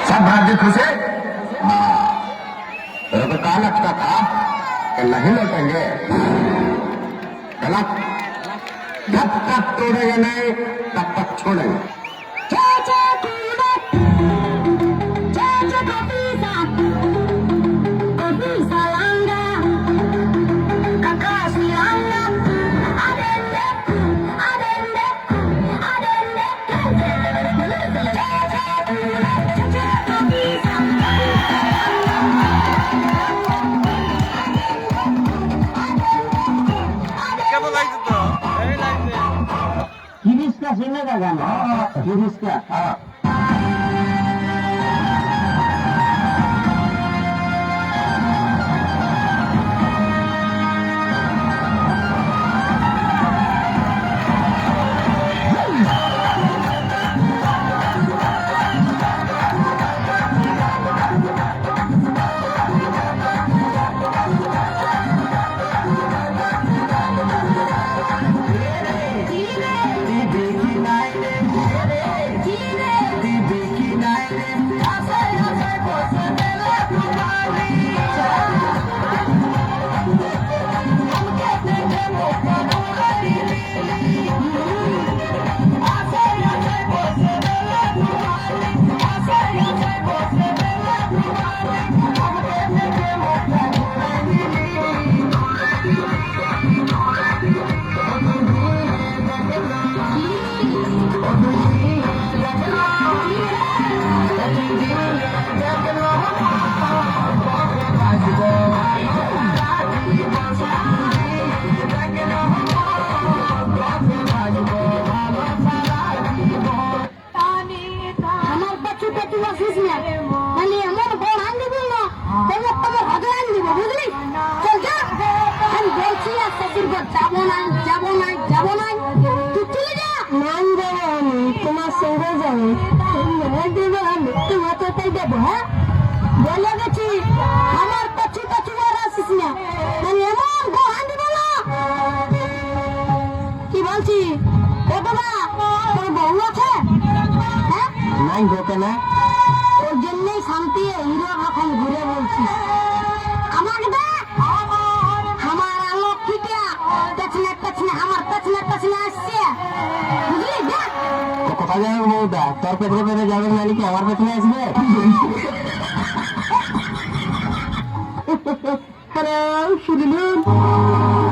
सब भाग्य खुश है। तेरे को कहा लगता था कि नहीं लौटेंगे, गलत। जब तक तोड़ेंगे नहीं तब तक छोड़ेंगे। Kiriska sini kan? Kiriska. তোমার সঙ্গে যাবো তোমার তো তাই দেবো। হ্যাঁ বলে গেছি আমার পছু পছু আসিস না, এমন গোহান দিব না। কি বলছি ও বাবা, তোর বউ আছে? হ্যাঁ নাই ঘটে না, ওর জন্যই শান্তি হিরো রকম ঘুরে বলছিস। আমাকে দেখ আমার আলো খিটা পেছনে পেছনে আমার পেছনে পেছনে আসছে, বুঝলি? দেখ কোথায় যাবে বউটা, তোর পেছনে পেছনে যাবে নাকি আমার পেছনে আসবে?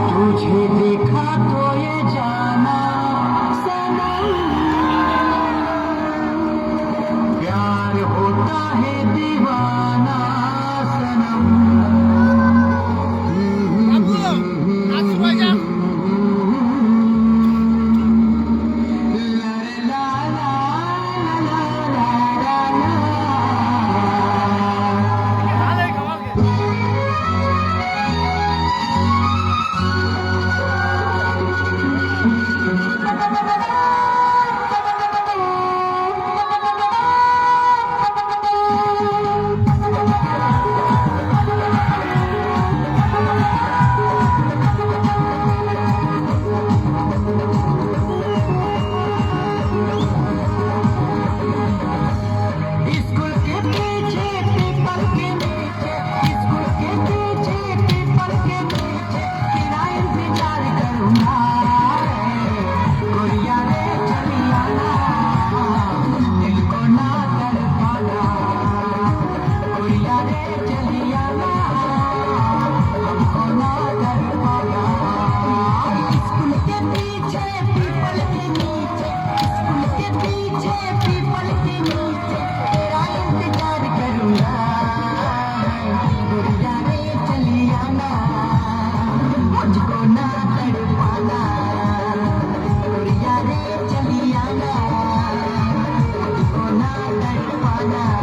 तुझे देखा तो ये जाना सनम, प्यार होता है दीवाना सनम। चलिया ना, मुझको ना तड़पाना।